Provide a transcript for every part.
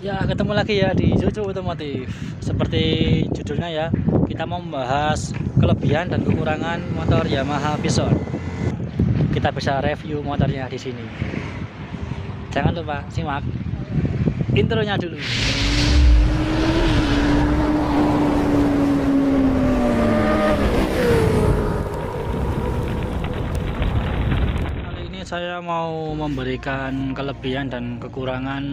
Ya, ketemu lagi ya di Jojo Otomotif. Seperti judulnya ya, kita mau membahas kelebihan dan kekurangan motor Yamaha Bison. Kita bisa review motornya di sini. Jangan lupa simak intronya dulu. Kali ini saya mau memberikan kelebihan dan kekurangan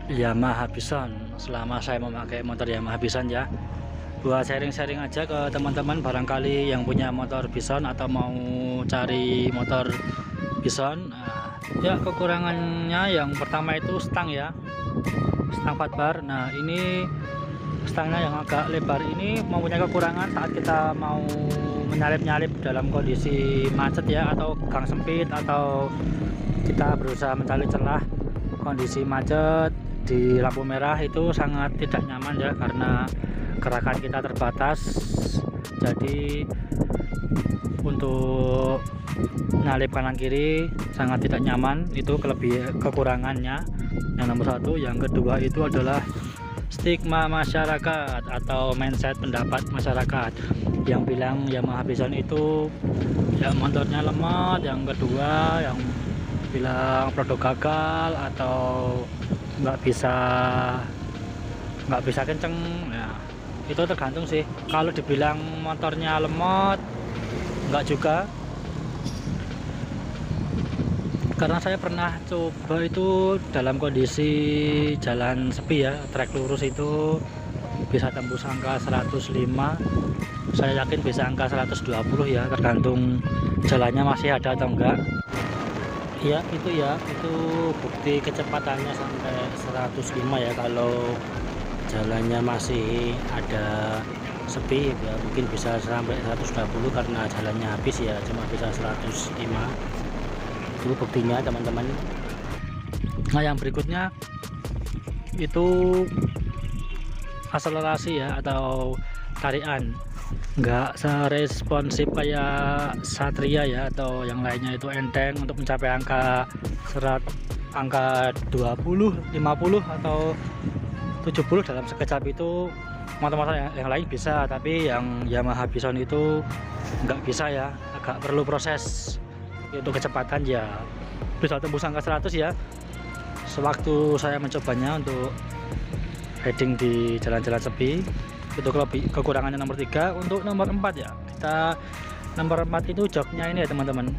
Yamaha Bison selama saya memakai motor Yamaha Bison ya, buat sharing-sharing aja ke teman-teman barangkali yang punya motor Bison atau mau cari motor Bison. Ya, kekurangannya yang pertama itu stang ya, stang 4 bar. Nah, ini stangnya yang agak lebar ini mempunyai kekurangan saat kita mau menyalip-nyalip dalam kondisi macet ya, atau gang sempit, atau kita berusaha mencari celah kondisi macet di lampu merah. Itu sangat tidak nyaman ya, karena gerakan kita terbatas. Jadi untuk nyalip kanan kiri sangat tidak nyaman. Itu kekurangannya yang nomor satu. Yang kedua itu adalah stigma masyarakat atau mindset pendapat masyarakat yang bilang Yamaha Bison itu ya motornya lemot. Yang kedua yang bilang produk gagal atau nggak bisa kenceng ya. Itu tergantung sih. Kalau dibilang motornya lemot, nggak juga, karena saya pernah coba itu dalam kondisi jalan sepi ya, trek lurus itu bisa tembus angka 105. Saya yakin bisa angka 120 ya, tergantung jalannya masih ada atau enggak ya. Itu bukti kecepatannya sampai 105 ya. Kalau jalannya masih ada sepi ya mungkin bisa sampai 120, karena jalannya habis ya cuma bisa 105. Itu buktinya teman-teman. Nah, yang berikutnya itu akselerasi ya, atau tarikan nggak seresponsif kayak Satria ya, atau yang lainnya itu enteng untuk mencapai angka 20, 50 atau 70 dalam sekejap. Itu motor-motor yang lain bisa, tapi yang Yamaha Bison itu nggak bisa ya, agak perlu proses. Untuk kecepatan ya bisa tembus angka 100 ya, sewaktu saya mencobanya untuk heading di jalan-jalan sepi. Itu kekurangannya nomor 3. Untuk nomor 4 ya, kita nomor 4 itu joknya ini ya teman-teman.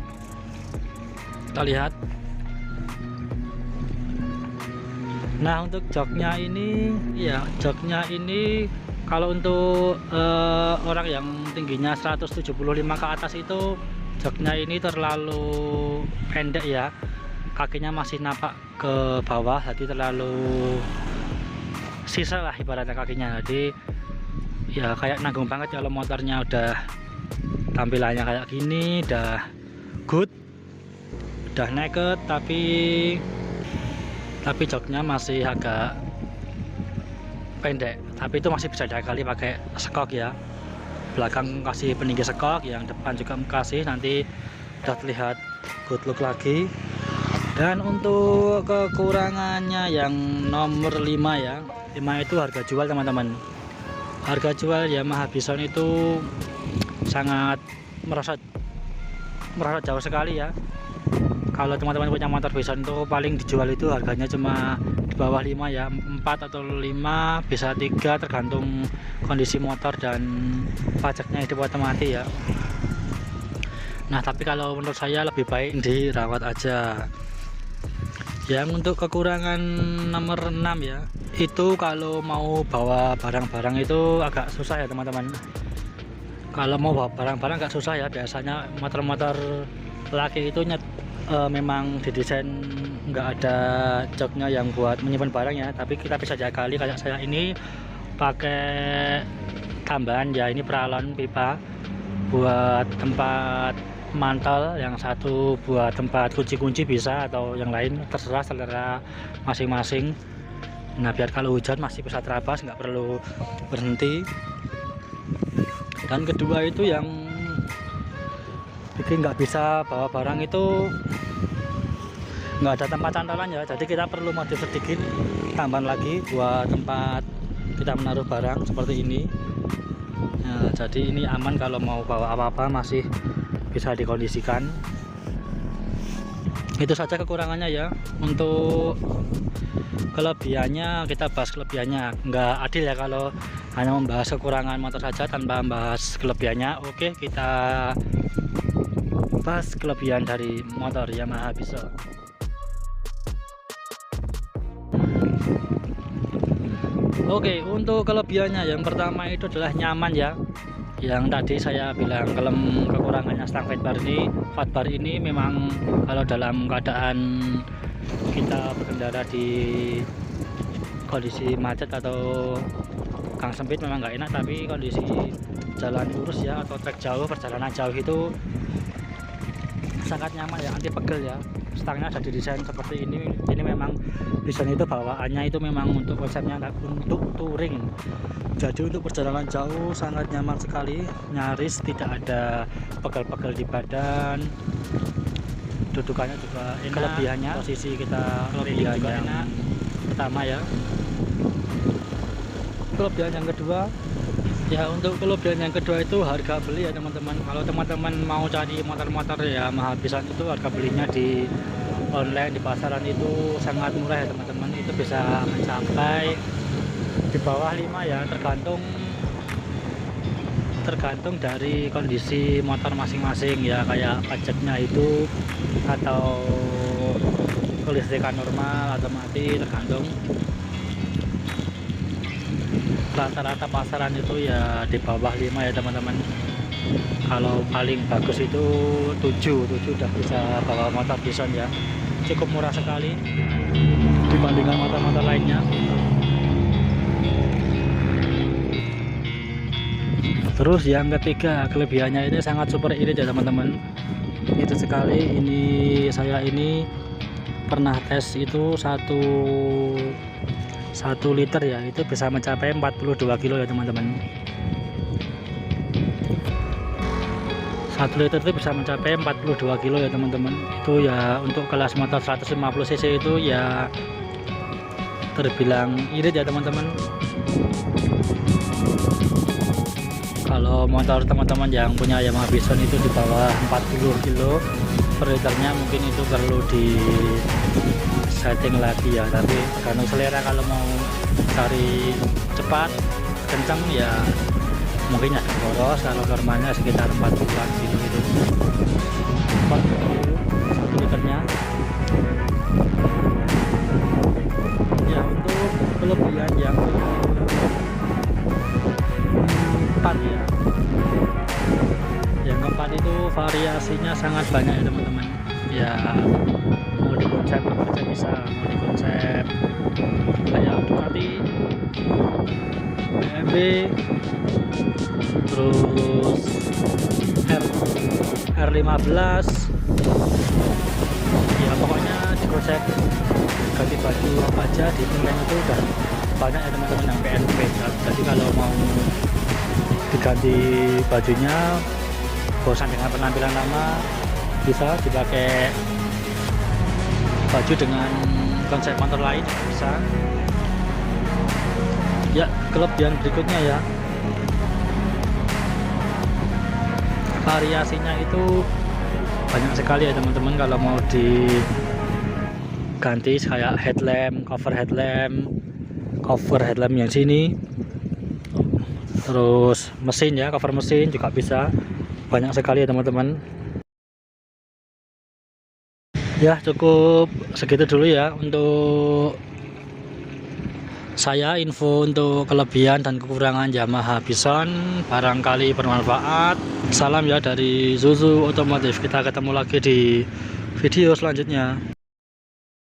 Kita lihat. Nah, untuk joknya ini ya, joknya ini kalau untuk orang yang tingginya 175 ke atas itu joknya ini terlalu pendek ya, kakinya masih napak ke bawah, jadi terlalu sisa lah ibaratnya kakinya. Jadi ya kayak nanggung banget kalau motornya udah tampilannya kayak gini, udah good, udah naked, tapi joknya masih agak pendek. Tapi itu masih bisa diakali pakai skok ya, belakang kasih peninggi skok, yang depan juga kasih, nanti udah terlihat good look lagi. Dan untuk kekurangannya yang nomor 5 ya, 5 itu harga jual teman-teman. Harga jual Yamaha Bison itu sangat merosot jauh sekali ya. Kalau teman-teman punya motor Bison itu paling dijual itu harganya cuma di bawah 5 ya, 4 atau 5, bisa 3 tergantung kondisi motor dan pajaknya itu mati ya. Nah, tapi kalau menurut saya lebih baik dirawat aja. Yang untuk kekurangan nomor 6 ya, itu kalau mau bawa barang-barang itu agak susah ya teman-teman. Kalau mau bawa barang-barang agak susah ya. Biasanya motor-motor laki itu memang didesain nggak ada joknya yang buat menyimpan barang ya, tapi kita bisa diakali. Kayak saya ini pakai tambahan ya, ini peralon pipa buat tempat mantel, yang satu buat tempat kunci-kunci bisa, atau yang lain terserah selera masing-masing. Nah, biar kalau hujan masih bisa terabas, nggak perlu berhenti. Dan kedua itu yang bikin nggak bisa bawa barang itu nggak ada tempat cantolan ya, jadi kita perlu modif sedikit tambahan lagi buat tempat kita menaruh barang seperti ini. Nah, jadi ini aman kalau mau bawa apa-apa masih bisa dikondisikan. Itu saja kekurangannya ya. Untuk kelebihannya kita bahas kelebihannya, nggak adil ya kalau hanya membahas kekurangan motor saja tanpa membahas kelebihannya. Oke, kita bahas kelebihan dari motor Yamaha Bison. Oke, untuk kelebihannya yang pertama itu adalah nyaman ya. Yang tadi saya bilang kekurangannya stang fatbar ini memang kalau dalam keadaan kita berkendara di kondisi macet atau gang sempit memang nggak enak, tapi kondisi jalan lurus ya atau trek jauh, perjalanan jauh itu sangat nyaman ya, anti pegel ya. Stangnya ada didesain seperti ini. Ini memang Bison itu bawaannya itu memang untuk konsepnya untuk touring, jadi untuk perjalanan jauh sangat nyaman sekali, nyaris tidak ada pegel-pegel di badan. Dudukannya juga enak, kelebihannya posisi kita kelebihan yang enak. Pertama ya. Kelebihan yang kedua ya, untuk kelebihan yang kedua itu harga beli ya teman-teman. Kalau teman-teman mau cari motor-motor ya Yamaha Bison itu harga belinya di online, di pasaran itu sangat murah ya teman-teman. Itu bisa mencapai di bawah 5 ya, tergantung dari kondisi motor masing-masing ya, kayak pajaknya itu atau kelistrikan normal atau mati, tergantung. Rata-rata pasaran itu ya di bawah 5 ya teman-teman. Kalau paling bagus itu 7 udah bisa bawa motor Bison ya, cukup murah sekali dibandingkan motor-motor lainnya. Terus yang ketiga, kelebihannya ini sangat super irit ya teman-teman. Itu sekali, ini saya ini pernah tes itu 1 liter ya, itu bisa mencapai 42 kilo ya teman-teman. 1 liter itu bisa mencapai 42 kilo ya teman-teman. Itu ya untuk kelas motor 150 cc itu ya terbilang irit ya teman-teman. Kalau motor teman-teman yang punya Yamaha Bison itu di bawah 40 kilo per liternya, mungkin itu perlu di setting lagi ya, tapi tergantung selera. Kalau mau cari cepat kencang ya mungkin ya boros. Kalau normalnya sekitar 40-an gitu, 1 liternya ya. Untuk kelebihan yang keempat ya, yang keempat itu variasinya sangat banyak ya teman-teman ya. Mau di konsep apa aja bisa, mau di konsep kayak Ducati, BMW, terus R15 ya, pokoknya di konsep ganti baju apa aja di Thailand itu udah banyak ya teman-teman yang PNP ya. Jadi kalau mau diganti bajunya, bosan dengan penampilan lama, bisa dipakai baju dengan konsep motor lain bisa ya. Kelebihan berikutnya ya, variasinya itu banyak sekali ya teman-teman. Kalau mau diganti kayak headlamp, cover headlamp yang sini, terus mesin ya, cover mesin juga bisa, banyak sekali ya teman-teman. Ya cukup segitu dulu ya untuk saya, info untuk kelebihan dan kekurangan Yamaha Bison. Barangkali bermanfaat. Salam ya dari Zuzu Otomotif. Kita ketemu lagi di video selanjutnya.